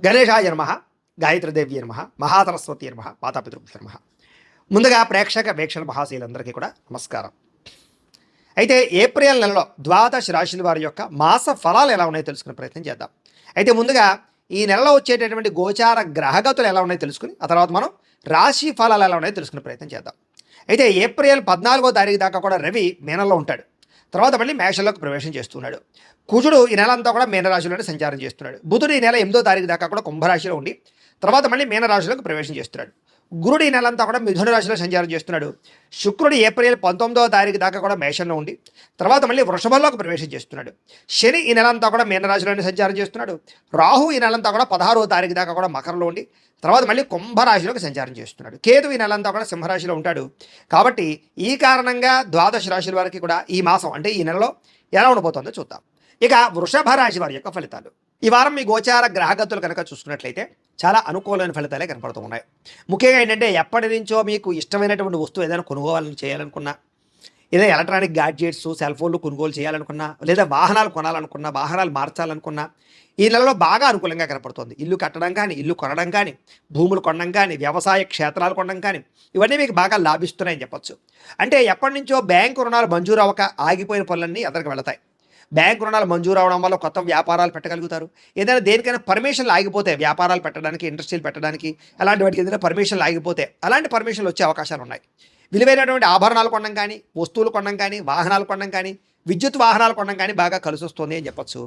గణేశాయ నమః, గాయత్రీదేవి నమః, మహాసరస్వతి నమః, మాతాపితృభ్యో నమః. ముందుగా ప్రేక్షక వీక్షణ మహాశీలందరికీ కూడా నమస్కారం. అయితే ఏప్రిల్ నెలలో ద్వాదశ రాశుల వారి యొక్క మాస ఫలాలు ఎలా ఉన్నాయో తెలుసుకునే ప్రయత్నం చేద్దాం. అయితే ముందుగా ఈ నెలలో వచ్చేటటువంటి గోచార గ్రహగతులు ఎలా ఉన్నాయో తెలుసుకుని ఆ తర్వాత మనం రాశి ఫలాలు ఎలా ఉన్నాయో తెలుసుకునే ప్రయత్నం చేద్దాం. అయితే ఏప్రిల్ 14వ తారీఖు దాకా కూడా రవి మీనంలో ఉంటాడు. తర్వాత మళ్ళీ మేషంలోకి ప్రవేశం చేస్తున్నాడు. కుజుడు ఈ నెల అంతా కూడా మీనరాశిలోనే సంచారం చేస్తున్నాడు. బుధుడు ఈ నెల 8వ తారీఖు దాకా కూడా కుంభరాశిలో ఉండి తర్వాత మళ్ళీ మీనరాశిలోకి ప్రవేశం చేస్తున్నాడు. గురుడు ఈ నెలంతా కూడా మిథున రాశిలో సంచారం చేస్తున్నాడు. శుక్రుడు ఏప్రిల్ 19వ తారీఖు దాకా కూడా మేషంలో ఉండి తర్వాత మళ్ళీ వృషభంలోకి ప్రవేశం చేస్తున్నాడు. శని ఈ నెలంతా కూడా మీనరాశిలోనే సంచారం చేస్తున్నాడు. రాహు ఈ నెలంతా కూడా 16వ తారీఖు దాకా కూడా మకరంలో ఉండి తర్వాత మళ్ళీ కుంభరాశిలోకి సంచారం చేస్తున్నాడు. కేతు ఈ నెలంతా కూడా సింహరాశిలో ఉంటాడు. కాబట్టి ఈ కారణంగా ద్వాదశ రాశుల వారికి కూడా ఈ మాసం అంటే ఈ నెలలో ఎలా ఉండబోతుందో చూద్దాం. ఇక వృషభ రాశి వారి యొక్క ఫలితాలు. ఈ వారం మీ గోచార గ్రహగతులు కనుక చూసుకున్నట్లయితే చాలా అనుకూలమైన ఫలితాలే కనపడుతూ ఉన్నాయి. ముఖ్యంగా ఏంటంటే ఎప్పటి నుంచో మీకు ఇష్టమైనటువంటి వస్తువు ఏదైనా కొనుగోలు చేయాలనుకున్నా, ఏదైనా ఎలక్ట్రానిక్ గ్యాడ్జెట్స్ సెల్ ఫోన్లు కొనుగోలు చేయాలనుకున్నా, లేదా వాహనాలు కొనాలనుకున్నా, వాహనాలు మార్చాలనుకున్నా ఈ నెలలో బాగా అనుకూలంగా కనపడుతుంది. ఇల్లు కట్టడం కానీ, ఇల్లు కొనడం కానీ, భూములు కొనడం కానీ, వ్యవసాయ క్షేత్రాలు కొనడం కానీ ఇవన్నీ మీకు బాగా లాభిస్తున్నాయని చెప్పొచ్చు. అంటే ఎప్పటి నుంచో బ్యాంకు రుణాలు మంజూరు అవ్వక ఆగిపోయిన పనులన్నీ ఎదరికి వెళతాయి. బ్యాంకు రుణాలు మంజూరు అవడం వల్ల కొత్త వ్యాపారాలు పెట్టగలుగుతారు. ఏదైనా దేనికైనా పర్మిషన్లు ఆగిపోతే వ్యాపారాలు పెట్టడానికి, ఇండస్ట్రీలు పెట్టడానికి అలాంటి వాటికి ఏదైనా పర్మిషన్లు ఆగిపోతే అలాంటి పర్మిషన్లు వచ్చే అవకాశాలు ఉన్నాయి. విలువైనటువంటి ఆభరణాలు కొనడం కానీ, వస్తువులు కొనడం కానీ, వాహనాలు కొనడం కానీ, విద్యుత్ వాహనాలు కొనడం కానీ బాగా కలిసి వస్తుంది అని చెప్పొచ్చు.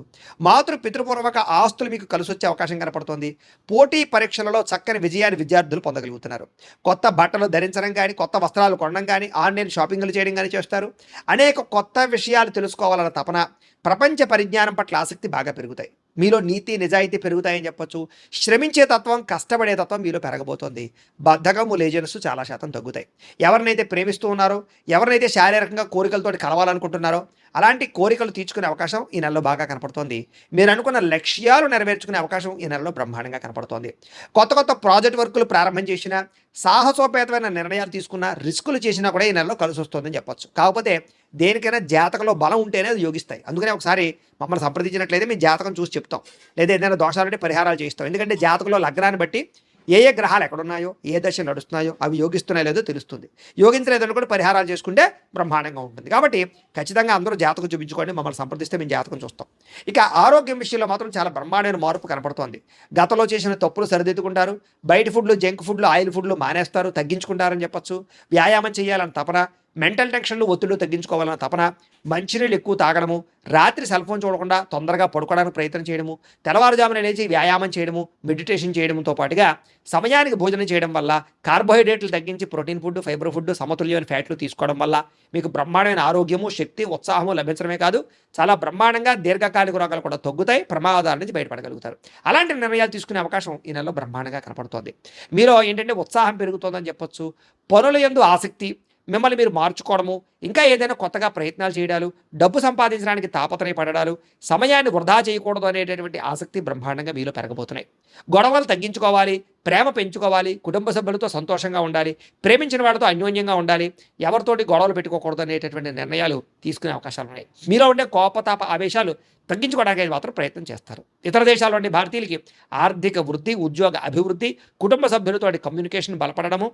పితృపూర్వక ఆస్తులు మీకు కలిసి వచ్చే అవకాశం కనపడుతుంది. పోటీ పరీక్షలలో చక్కని విజయాన్ని విద్యార్థులు పొందగలుగుతున్నారు. కొత్త బట్టలు ధరించడం కానీ, కొత్త వస్త్రాలు కొనడం కానీ, ఆన్లైన్ షాపింగ్లు చేయడం కానీ చేస్తారు. అనేక కొత్త విషయాలు తెలుసుకోవాలన్న తపన, ప్రపంచ పరిజ్ఞానం పట్ల ఆసక్తి బాగా పెరుగుతాయి. మీలో నీతి నిజాయితీ పెరుగుతాయని చెప్పొచ్చు. శ్రమించే తత్వం, కష్టపడే తత్వం మీలో పెరగబోతోంది. బద్ధకము, లేజనస్ చాలా శాతం తగ్గుతాయి. ఎవరినైతే ప్రేమిస్తూ ఉన్నారో, ఎవరినైతే శారీరకంగా కోరికలతోటి కలవాలనుకుంటున్నారో అలాంటి కోరికలు తీర్చుకునే అవకాశం ఈ నెలలో బాగా కనపడుతోంది. మీరు అనుకున్న లక్ష్యాలు నెరవేర్చుకునే అవకాశం ఈ నెలలో బ్రహ్మాండంగా కనపడుతోంది. కొత్త కొత్త ప్రాజెక్ట్ వర్కులు ప్రారంభం చేసినా, సాహసోపేతమైన నిర్ణయాలు తీసుకున్నా, రిస్కులు చేసినా కూడా ఈ నెలలో కలిసి వస్తుందని చెప్పొచ్చు. కాకపోతే దేనికైనా జాతకంలో బలం ఉంటేనే అది యోగిస్తాయి. అందుకనే ఒకసారి మమ్మల్ని సంప్రదించినట్లయితే మేము జాతకం చూసి చెప్తాం, లేదా ఏదైనా దోషాలంటే పరిహారాలు చేయిస్తాం. ఎందుకంటే జాతకంలో లగ్నాన్ని బట్టి ఏ ఏ గ్రహాలు ఎక్కడున్నాయో, ఏ దశ నడుస్తున్నాయో, అవి యోగిస్తున్నాయో లేదో తెలుస్తుంది. యోగించలేదని కూడా పరిహారాలు చేసుకుంటే బ్రహ్మాండంగా ఉంటుంది. కాబట్టి ఖచ్చితంగా అందరూ జాతకం చూపించుకోండి, మమ్మల్ని సంప్రదిస్తే మేము జాతకం చూస్తాం. ఇక ఆరోగ్యం విషయంలో మాత్రం చాలా బ్రహ్మాండమైన మార్పు కనపడుతోంది. గతంలో చేసిన తప్పులు సరిదిద్దుకుంటారు. బయట ఫుడ్లు, జంక్ ఫుడ్లు, ఆయిల్ ఫుడ్లు మానేస్తారు, తగ్గించుకుంటారని చెప్పొచ్చు. వ్యాయామం చేయాలని తపన, మెంటల్ టెన్షన్లు, ఒత్తిళ్లు తగ్గించుకోవాలన్న తపన, మంచినీళ్ళు ఎక్కువ తాగడము, రాత్రి సెల్ ఫోన్ చూడకుండా తొందరగా పడుకోవడానికి ప్రయత్నం చేయడము, తెల్లవారుజామున లేచి వ్యాయామం చేయడము, మెడిటేషన్ చేయడంతో పాటుగా సమయానికి భోజనం చేయడం వల్ల, కార్బోహైడ్రేట్లు తగ్గించి ప్రోటీన్ ఫుడ్, ఫైబర్ ఫుడ్, సమతుల్యమైన ఫ్యాట్లు తీసుకోవడం వల్ల మీకు బ్రహ్మాండమైన ఆరోగ్యము, శక్తి, ఉత్సాహము లభించడమే కాదు, చాలా బ్రహ్మాండంగా దీర్ఘకాలిక రోగాలు కూడా తగ్గుతాయి, ప్రమాదాల నుంచి బయటపడగలుగుతారు. అలాంటి నిర్ణయాలు తీసుకునే అవకాశం ఈ నెలలో బ్రహ్మాండంగా కనపడుతోంది. మీలో ఏంటంటే ఉత్సాహం పెరుగుతోందని చెప్పొచ్చు. పనుల యందు ఆసక్తి, మిమ్మల్ని మీరు మార్చుకోవడము, ఇంకా ఏదైనా కొత్తగా ప్రయత్నాలు చేయడాలు, డబ్బు సంపాదించడానికి తాపత్రయపడడాలు, సమయాన్ని వృధా చేయకూడదు అనేటటువంటి ఆసక్తి బ్రహ్మాండంగా మీలో పెరగబోతున్నాయి. గొడవలు తగ్గించుకోవాలి, ప్రేమ పెంచుకోవాలి, కుటుంబ సభ్యులతో సంతోషంగా ఉండాలి, ప్రేమించిన వాడితో అన్యోన్యంగా ఉండాలి, ఎవరితోటి గొడవలు పెట్టుకోకూడదు అనేటటువంటి నిర్ణయాలు తీసుకునే అవకాశాలు ఉన్నాయి. మీలో ఉండే కోపతాప ఆవేశాలు తగ్గించుకోవడానికి మాత్రం ప్రయత్నం చేస్తారు. ఇతర దేశాల్లోని భారతీయులకి ఆర్థిక వృద్ధి, ఉద్యోగ అభివృద్ధి, కుటుంబ సభ్యులతో కమ్యూనికేషన్ బలపడము,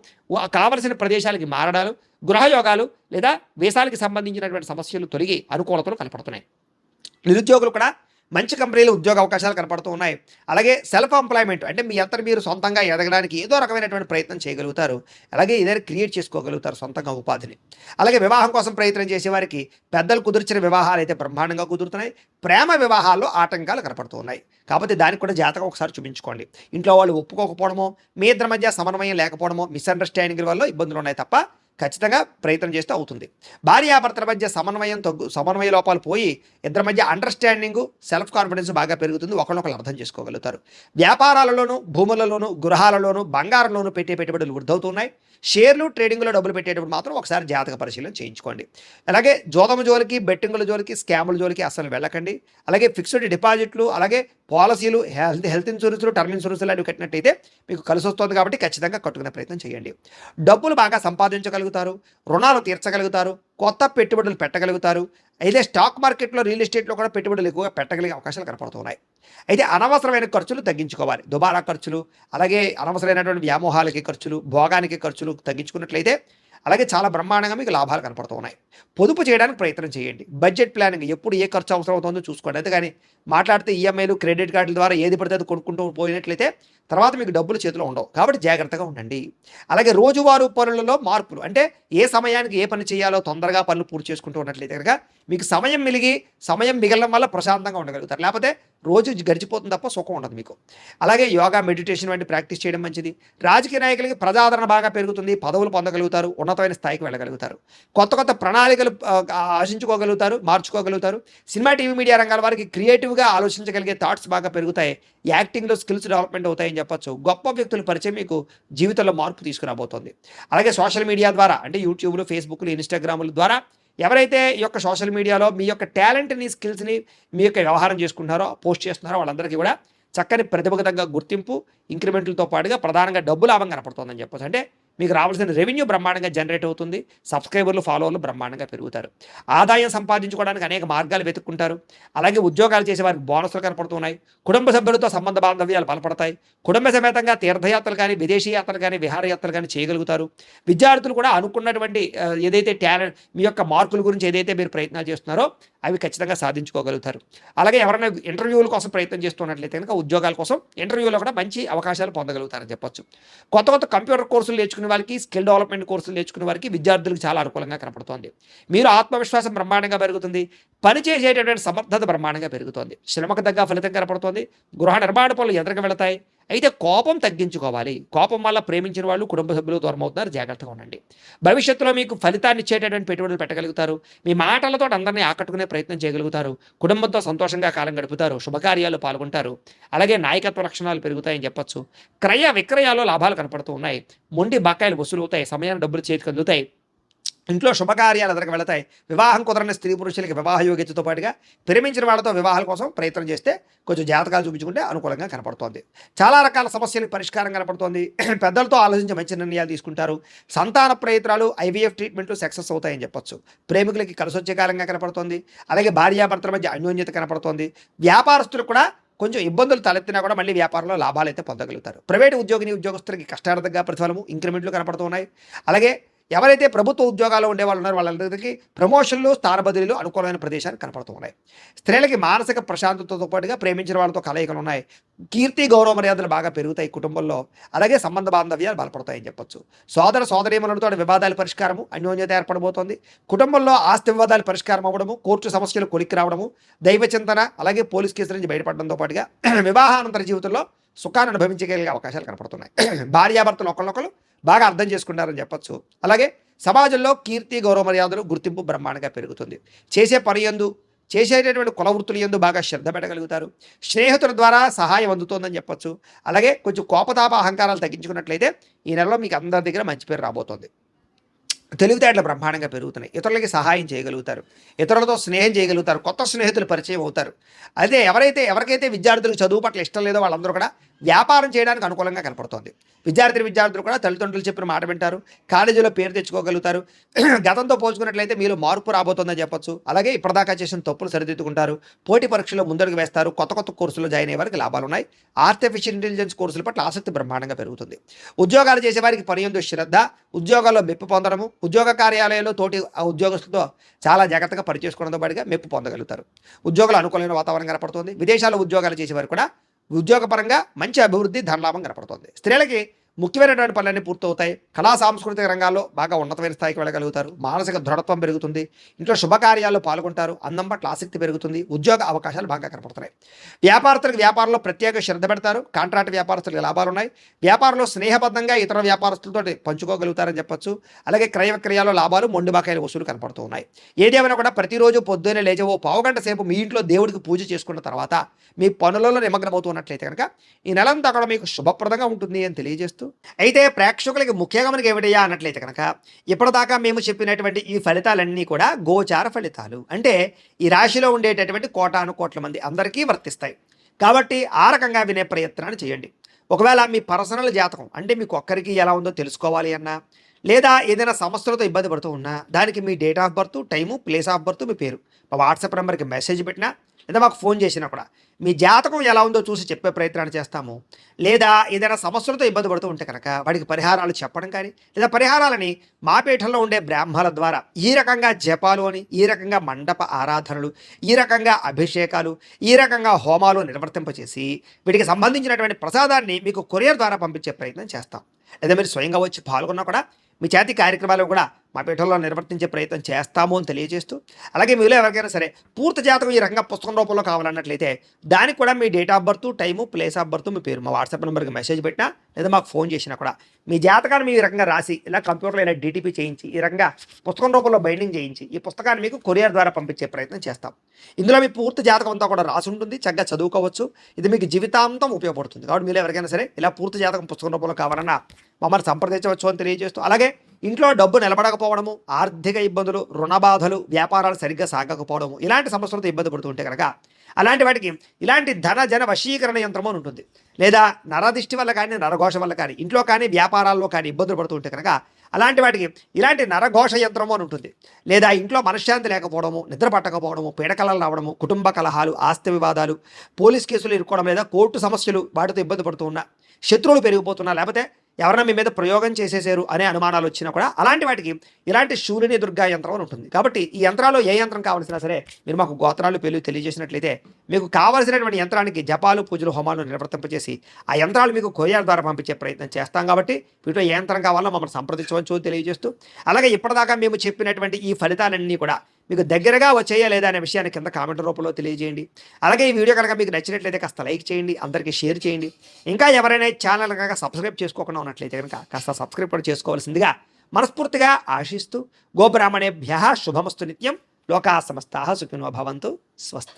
కావలసిన ప్రదేశాలకి మారడాలు, గృహయోగాలు లేదా వీసాలకి సంబంధించినటువంటి సమస్యలు తొలగి అనుకూలతలు కనపడుతున్నాయి. నిరుద్యోగులు కూడా మంచి కంపెనీలు ఉద్యోగ అవకాశాలు కనపడుతూ ఉన్నాయి. అలాగే సెల్ఫ్ ఎంప్లాయ్మెంట్ అంటే మీ అంతా మీరు సొంతంగా ఎదగడానికి ఏదో రకమైనటువంటి ప్రయత్నం చేయగలుగుతారు. అలాగే ఏదైనా క్రియేట్ చేసుకోగలుగుతారు సొంతంగా ఉపాధిని. అలాగే వివాహం కోసం ప్రయత్నం చేసే వారికి పెద్దలు కుదిర్చిన వివాహాలు అయితే బ్రహ్మాండంగా కుదురుతున్నాయి. ప్రేమ వివాహాల్లో ఆటంకాలు కనపడుతూ ఉన్నాయి. కాబట్టి దానికి కూడా జాతకం ఒకసారి చూపించుకోండి. ఇంట్లో వాళ్ళు ఒప్పుకోకపోవడమో, మీ ఇద్దరి మధ్య సమన్వయం లేకపోవడమో, మిస్అండర్స్టాండింగ్ వల్ల ఇబ్బందులు ఉన్నాయి తప్ప ఖచ్చితంగా ప్రయత్నం చేస్తే అవుతుంది. భార్యాభర్తల మధ్య సమన్వయ లోపాలు పోయి ఇద్దరి మధ్య అండర్స్టాండింగు, సెల్ఫ్ కాన్ఫిడెన్స్ బాగా పెరుగుతుంది. ఒకరినొకరు అర్థం చేసుకోగలుగుతారు. వ్యాపారాలలోనూ, భూములలోనూ, గృహాలలోనూ, బంగారంలోనూ పెట్టే పెట్టుబడులు వృద్ధవుతున్నాయి. షేర్లు, ట్రేడింగ్లో డబ్బులు పెట్టేటప్పుడు మాత్రం ఒకసారి జాతక పరిశీలన చేయించుకోండి. అలాగే జోదము జోలికి, బెట్టింగుల జోలికి, స్కాముల జోలికి అస్సలు వెళ్ళకండి. అలాగే ఫిక్స్డ్ డిపాజిట్లు, అలాగే పాలసీలు, హెల్త్ ఇన్సూరెన్స్లు, టర్మ్ ఇన్సూరెన్స్లు లాంటివి కట్టినట్టయితే మీకు కలిసి వస్తుంది కాబట్టి ఖచ్చితంగా కట్టుకునే ప్రయత్నం చేయండి. డబ్బులు బాగా సంపాదించగలుగుతారు, రుణాలు తీర్చగలుగుతారు, కొత్త పెట్టుబడులు పెట్టగలుగుతారు. అయితే స్టాక్ మార్కెట్లో, రియల్ ఎస్టేట్లో కూడా పెట్టుబడులు ఎక్కువగా పెట్టగలిగే అవకాశాలు కనపడుతున్నాయి. అయితే అనవసరమైన ఖర్చులు తగ్గించుకోవాలి. దుబారా ఖర్చులు, అలాగే అనవసరమైనటువంటి వ్యామోహాలకి ఖర్చులు, భోగానికి ఖర్చులు తగ్గించుకున్నట్లయితే అలాగే చాలా బ్రహ్మాండంగా మీకు లాభాలు కనపడుతూ ఉన్నాయి. పొదుపు చేయడానికి ప్రయత్నం చేయండి. బడ్జెట్ ప్లానింగ్ ఎప్పుడు ఏ ఖర్చు అవసరం అవుతుందో చూసుకోండి. అంతేగాని మాట్లాడితే ఈఎంఐలు, క్రెడిట్ కార్డుల ద్వారా ఏది పడితే అది కొనుక్కుంటూ పోయినట్లయితే తర్వాత మీకు డబ్బులు చేతిలో ఉండవు. కాబట్టి జాగ్రత్తగా ఉండండి. అలాగే రోజువారు పనులలో మార్పులు, అంటే ఏ సమయానికి ఏ పని చేయాలో తొందరగా పనులు పూర్తి చేసుకుంటూ ఉన్నట్లయితే కనుక మీకు సమయం మిగలడం వల్ల ప్రశాంతంగా ఉండగలుగుతారు. లేకపోతే రోజు గడిచిపోతుంది తప్ప సుఖం ఉండదు మీకు. అలాగే యోగా, మెడిటేషన్ వంటి ప్రాక్టీస్ చేయడం మంచిది. రాజకీయ నాయకులకి ప్రజాదరణ బాగా పెరుగుతుంది. పదవులు పొందగలుగుతారు, ఉన్నతమైన స్థాయికి వెళ్ళగలుగుతారు. కొత్త కొత్త ప్రణాళికలు ఆశించుకోగలుగుతారు, మార్చుకోగలుగుతారు. సినిమా, టీవీ, మీడియా రంగాల వారికి క్రియేటివ్గా ఆలోచించగలిగే థాట్స్ బాగా పెరుగుతాయి. యాక్టింగ్లో స్కిల్స్ డెవలప్మెంట్ అవుతాయని చెప్పొచ్చు. గొప్ప వ్యక్తుల పరిచయం మీకు జీవితంలో మార్పు తీసుకురాబోతోంది. అలాగే సోషల్ మీడియా ద్వారా, అంటే యూట్యూబ్లు, ఫేస్బుక్లు, ఇన్స్టాగ్రాముల ద్వారా ఎవరైతే ఈ యొక్క సోషల్ మీడియాలో మీ యొక్క టాలెంట్ని, స్కిల్స్ని మీ యొక్క వ్యవహారం చేసుకుంటున్నారో, పోస్ట్ చేస్తున్నారో వాళ్ళందరికీ కూడా చక్కని ప్రతిభగతంగా గుర్తింపు, ఇంక్రిమెంట్లతో పాటుగా ప్రధానంగా డబ్బు లాభం కనపడుతుందని చెప్పొచ్చు. అంటే మీకు రావాల్సిన రెవెన్యూ బ్రహ్మాండంగా జనరేట్ అవుతుంది. సబ్స్క్రైబర్లు, ఫాలోవర్లు బ్రహ్మాండంగా పెరుగుతారు. ఆదాయం సంపాదించుకోవడానికి అనేక మార్గాలు వెతుక్కుంటారు. అలాగే ఉద్యోగాలు చేసే వారికి బోనస్లు కనపడుతున్నాయి. కుటుంబ సభ్యులతో సంబంధ బాంధవ్యాలు బలపడతాయి. కుటుంబ సమేతంగా తీర్థయాత్రలు కానీ, విదేశీ యాత్రలు కానీ, విహారయాత్రలు కానీ చేయగలుగుతారు. విద్యార్థులు కూడా అనుకున్నటువంటి ఏదైతే టాలెంట్, మీ యొక్క మార్కుల గురించి ఏదైతే మీరు ప్రయత్నాలు చేస్తున్నారో అవి ఖచ్చితంగా సాధించుకోగలుగుతారు. అలాగే ఎవరైనా ఇంటర్వ్యూల కోసం ప్రయత్నం చేస్తున్నట్లయితే కనుక ఉద్యోగాల కోసం ఇంటర్వ్యూలో కూడా మంచి అవకాశాలు పొందగలుగుతారని చెప్పొచ్చు. కొత్త కొత్త కంప్యూటర్ కోర్సులు నేర్చుకునే వారికి, స్కిల్ డెవలప్మెంట్ కోర్సులు నేర్చుకునే వారికి, విద్యార్థులకు చాలా అనుకూలంగా కనపడుతోంది. మీరు ఆత్మవిశ్వాసం బ్రహ్మాండంగా పెరుగుతుంది. పని చేసేటటువంటి సమర్థత బ్రహ్మాండంగా పెరుగుతోంది. శ్రమకు తగ్గ ఫలితం కనపడుతోంది. గృహ నిర్మాణ పనులు ఎదురుగా వెళతాయి. అయితే కోపం తగ్గించుకోవాలి. కోపం వల్ల ప్రేమించిన వాళ్ళు, కుటుంబ సభ్యులు దూరం అవుతున్నారు. జాగ్రత్తగా ఉండండి. భవిష్యత్తులో మీకు ఫలితాన్ని ఇచ్చేటటువంటి పెట్టుబడులు పెట్టగలుగుతారు. మీ మాటలతో అందరినీ ఆకట్టుకునే ప్రయత్నం చేయగలుగుతారు. కుటుంబంతో సంతోషంగా కాలం గడుపుతారు. శుభకార్యాలు పాల్గొంటారు. అలాగే నాయకత్వ లక్షణాలు పెరుగుతాయని చెప్పొచ్చు. క్రయ విక్రయాల్లో లాభాలు కనపడుతూ ఉన్నాయి. మొండి బకాయిలు వసూలు అవుతాయి. సమయాన్ని డబ్బులు చేతికి అందుతాయి. ఇంట్లో శుభకార్యాలు ఎదురుకు వెళతాయి. వివాహం కుదరని స్త్రీ పురుషులకి వివాహ యోగ్యతతో పాటుగా ప్రేమించిన వాళ్ళతో వివాహాల కోసం ప్రయత్నం చేస్తే కొంచెం జాతకాలు చూపించుకుంటే అనుకూలంగా కనపడుతోంది. చాలా రకాల సమస్యలకు పరిష్కారం కనపడుతోంది. పెద్దలతో ఆలోచించి మంచి నిర్ణయాలు తీసుకుంటారు. సంతాన ప్రయత్నాలు, ఐవీఎఫ్ ట్రీట్మెంట్లు సక్సెస్ అవుతాయని చెప్పొచ్చు. ప్రేమికులకి కలిసి వచ్చే కాలంగా కనపడుతోంది. అలాగే భార్యాభర్తల మధ్య అన్యోన్యత కనపడుతోంది. వ్యాపారస్తులకు కూడా కొంచెం ఇబ్బందులు తలెత్తినా కూడా మళ్ళీ వ్యాపారంలో లాభాలు అయితే పొందగలుగుతారు. ప్రైవేటు ఉద్యోగస్తులకి కష్టార్థంగా ప్రతిఫలము, ఇంక్రిమెంట్లు కనపడుతున్నాయి. అలాగే ఎవరైతే ప్రభుత్వ ఉద్యోగాల్లో ఉండేవాళ్ళు ఉన్నారో వాళ్ళందరికీ ప్రమోషన్లు, స్థాన బదిలీలు అనుకూలమైన ప్రదేశాలు కనపడుతూ ఉన్నాయి. స్త్రీలకి మానసిక ప్రశాంతతతో పాటుగా ప్రేమించిన వాళ్ళతో కలయికలు ఉన్నాయి. కీర్తి, గౌరవ మర్యాదలు బాగా పెరుగుతాయి కుటుంబంలో. అలాగే సంబంధ బాంధవ్యాలు బలపడతాయని చెప్పొచ్చు. సోదర సోదరీమణులతో వివాదాల పరిష్కారము, అన్యోన్యత ఏర్పడబోతోంది. కుటుంబంలో ఆస్తి వివాదాలు పరిష్కారం అవ్వడము, కోర్టు సమస్యలు కొలిక్కి రావడము, దైవ చింతన, అలాగే పోలీస్ కేసుల నుంచి బయటపడడంతో పాటుగా వివాహానంతర జీవితంలో సుఖాన్ని అనుభవించగలిగే అవకాశాలు కనపడుతున్నాయి. భార్యాభర్తలు ఒకళ్ళొకరు బాగా అర్థం చేసుకుంటారని చెప్పొచ్చు. అలాగే సమాజంలో కీర్తి, గౌరవ మర్యాదలు, గుర్తింపు బ్రహ్మాండంగా పెరుగుతుంది. చేసే పని యందు, చేసేటటువంటి కుల వృత్తుల యందు బాగా శ్రద్ధ పెట్టగలుగుతారు. స్నేహితుల ద్వారా సహాయం అందుతోందని చెప్పొచ్చు. అలాగే కొంచెం కోపతాప అహంకారాలు తగ్గించుకున్నట్లయితే ఈ నెలలో మీకు అందరి దగ్గర మంచి పేరు రాబోతోంది. తెలివితేటలు బ్రహ్మాండంగా పెరుగుతున్నాయి. ఇతరులకి సహాయం చేయగలుగుతారు. ఇతరులతో స్నేహం చేయగలుగుతారు. కొత్త స్నేహితులు పరిచయం అవుతారు. అదే ఎవరికైతే విద్యార్థులకు చదువు పట్ల ఇష్టం లేదో వాళ్ళందరూ కూడా వ్యాపారం చేయడానికి అనుకూలంగా కనపడుతోంది. విద్యార్థులు కూడా తల్లిదండ్రులు చెప్పిన మాట వింటారు. కాలేజీలో పేరు తెచ్చుకోగలుగుతారు. గతంతో పోల్చుకున్నట్లయితే మీలో మార్పు రాబోతోందని చెప్పొచ్చు. అలాగే ఇప్పటిదాకా చేసిన తప్పులు సరిదిద్దుకుంటారు. పోటీ పరీక్షలో ముందడుగు వేస్తారు. కొత్త కోర్సులో జాయిన్ అయ్యే వారికి లాభాలు ఉన్నాయి. ఆర్టిఫిషియల్ ఇంటెలిజెన్స్ కోర్సుల పట్ల ఆసక్తి బ్రహ్మాండంగా పెరుగుతుంది. ఉద్యోగాలు చేసే వారికి పని యందు శ్రద్ధ, ఉద్యోగాల్లో మెప్పు పొందడము, ఉద్యోగ కార్యాలయంలో తోటి ఉద్యోగస్తులతో చాలా జాగ్రత్తగా పనిచేసుకోవడంతో పాటుగా మెప్పు పొందగలుగుతారు. ఉద్యోగులు అనుకూలమైన వాతావరణం కనపడుతుంది. విదేశాల్లో ఉద్యోగాలు చేసేవారు కూడా ఉద్యోగపరంగా మంచి అభివృద్ధి, ధనలాభం కనపడుతుంది. స్త్రీలకి ముఖ్యమైనటువంటి పనులన్నీ పూర్తవుతాయి. కళా సాంస్కృతిక రంగాల్లో బాగా ఉన్నతమైన స్థాయికి వెళ్ళగలుగుతారు. మానసిక దృఢత్వం పెరుగుతుంది. ఇంట్లో శుభకార్యాల్లో పాల్గొంటారు. అందం పట్ల ఆసక్తి పెరుగుతుంది. ఉద్యోగ అవకాశాలు బాగా కనపడుతున్నాయి. వ్యాపారస్తులకు వ్యాపారంలో ప్రత్యేక శ్రద్ధ పెడతారు. కాంట్రాక్ట్ వ్యాపారస్తులకు లాభాలు ఉన్నాయి. వ్యాపారంలో స్నేహబద్ధంగా ఇతర వ్యాపారస్తులతో పంచుకోగలుగుతారని చెప్పొచ్చు. అలాగే క్రయ విక్రయాల్లో లాభాలు, మొండి బకాయిల వసూలు కనపడుతూ ఉన్నాయి. ఏదేమైనా కూడా ప్రతిరోజు పొద్దున్నే లేచి ఓ పావుగంట సేపు మీ ఇంట్లో దేవుడికి పూజ చేసుకున్న తర్వాత మీ పనులలో నిమగ్నమవుతున్నట్లయితే కనుక ఈ నెలంతా కూడా మీకు శుభప్రదంగా ఉంటుంది అని తెలియజేస్తూ, అయితే ప్రేక్షకులకి ముఖ్యంగా మనకి ఏమిటయ్యా అన్నట్లయితే కనుక ఇప్పటిదాకా మేము చెప్పినటువంటి ఈ ఫలితాలన్నీ కూడా గోచార ఫలితాలు. అంటే ఈ రాశిలో ఉండేటటువంటి కోటాను కోట్ల మంది అందరికీ వర్తిస్తాయి. కాబట్టి ఆ రకంగా వినే ప్రయత్నాన్ని చేయండి. ఒకవేళ మీ పర్సనల్ జాతకం అంటే మీకు ఒక్కరికి ఎలా ఉందో తెలుసుకోవాలి అన్నా, లేదా ఏదైనా సమస్యలతో ఇబ్బంది పడుతూ ఉన్నా, దానికి మీ date of birth, time, place of birth, మీ పేరు మా వాట్సాప్ నెంబర్కి మెసేజ్ పెట్టినా, లేదా మాకు ఫోన్ చేసినా కూడా మీ జాతకం ఎలా ఉందో చూసి చెప్పే ప్రయత్నాన్ని చేస్తాము. లేదా ఏదైనా సమస్యలతో ఇబ్బంది పడుతూ ఉంటే కనుక వాడికి పరిహారాలు చెప్పడం కానీ, లేదా పరిహారాలని మా పీఠంలో ఉండే బ్రాహ్మణుల ద్వారా ఈ రకంగా జపాలు అని, ఈ రకంగా మండప ఆరాధనలు, ఈ రకంగా అభిషేకాలు, ఈ రకంగా హోమాలు నిర్వర్తింపచేసి వీటికి సంబంధించినటువంటి ప్రసాదాన్ని మీకు కొరియర్ ద్వారా పంపించే ప్రయత్నం చేస్తాం. లేదా మీరు స్వయంగా వచ్చి పాల్గొన్నా కూడా మీ చేతి కార్యక్రమాలు కూడా మా పీఠంలో నిర్వర్తించే ప్రయత్నం చేస్తాము అని తెలియజేస్తూ, అలాగే మీలో ఎవరికైనా సరే పూర్తి జాతకం ఈ రకంగా పుస్తకం రూపంలో కావాలన్నట్లయితే దానికి కూడా మీ date of birth, time, place of birth, మీ పేరు మా వాట్సాప్ నెంబర్కి మెసేజ్ పెట్టినా, లేదా మాకు ఫోన్ చేసినా కూడా మీ జాతకాన్ని ఈ రకంగా రాసి ఇలా కంప్యూటర్లో ఇలా డీటీపీ చేయించి ఈ రకంగా పుస్తకం రూపంలో బైండింగ్ చేయించి ఈ పుస్తకాన్ని మీకు కొరియర్ ద్వారా పంపించే ప్రయత్నం చేస్తాం. ఇందులో మీ పూర్తి జాతకం అంతా కూడా రాసి ఉంటుంది, చక్కగా చదువుకోవచ్చు. ఇది మీకు జీవితాంతం ఉపయోగపడుతుంది. కాబట్టి మీరు ఎవరికైనా సరే ఇలా పూర్తి జాతకం పుస్తకం రూపంలో కావాలన్నా మమ్మల్ని సంప్రదించవచ్చు అని తెలియజేస్తూ, అలాగే ఇంట్లో డబ్బు నిలబడకపోవడము, ఆర్థిక ఇబ్బందులు, రుణ బాధలు, వ్యాపారాలు సరిగ్గా సాగకపోవడము, ఇలాంటి సమస్యలతో ఇబ్బంది పడుతూ ఉంటే కనుక అలాంటి వాటికి ఇలాంటి ధన జన వశీకరణ యంత్రము అని ఉంటుంది. లేదా నరదిష్టి వల్ల కానీ, నరఘోష వల్ల కానీ, ఇంట్లో కానీ వ్యాపారాల్లో కానీ ఇబ్బందులు పడుతూ ఉంటే కనుక అలాంటి వాటికి ఇలాంటి నరఘోష యంత్రము అని ఉంటుంది. లేదా ఇంట్లో మనశ్శాంతి లేకపోవడము, నిద్ర పట్టకపోవడము, పీడకలలు రావడము, కుటుంబ కలహాలు, ఆస్తి వివాదాలు, పోలీస్ కేసులు ఇరుక్కోవడం, లేదా కోర్టు సమస్యలు వాటితో ఇబ్బంది పడుతూ ఉన్నా, శత్రువులు పెరిగిపోతున్నా, లేకపోతే ఎవరైనా మీ మీద ప్రయోగం చేసేసారు అనే అనుమానాలు వచ్చినా కూడా అలాంటి వాటికి ఇలాంటి శూలిని దుర్గా యంత్రం అని ఉంటుంది. కాబట్టి ఈ యంత్రాల్లో ఏ యంత్రం కావాల్సినా సరే మీరు మాకు గోత్రాలు పేర్లు తెలియజేసినట్లయితే మీకు కావాల్సినటువంటి యంత్రానికి జపాలు, పూజలు, హోమాలు నిర్వర్తింపజేసి ఆ యంత్రాలు మీకు కొరియర్ ద్వారా పంపించే ప్రయత్నం చేస్తాం. కాబట్టి వీటిలో ఏ యంత్రం కావాలో మమ్మల్ని సంప్రదించవచ్చు తెలియజేస్తూ, అలాగే ఇప్పటిదాకా మేము చెప్పినటువంటి ఈ ఫలితాలన్నీ కూడా మీకు దగ్గరగా వచ్చేయా లేదా అనే విషయాన్ని కింద కామెంట్ రూపంలో తెలియజేయండి. అలాగే ఈ వీడియో కనుక మీకు నచ్చినట్లయితే కాస్త లైక్ చేయండి, అందరికీ షేర్ చేయండి. ఇంకా ఎవరైనా ఛానల్ కనుక సబ్స్క్రైబ్ చేసుకోకుండా ఉన్నట్లయితే కనుక కాస్త సబ్స్క్రైబ్ కూడా చేసుకోవాల్సిందిగా మనస్ఫూర్తిగా ఆశిస్తూ, గోబ్రాహ్మణేభ్యః శుభమస్తు నిత్యం. లోకా సమస్తాః సుఖినో భవంతు. స్వస్తి.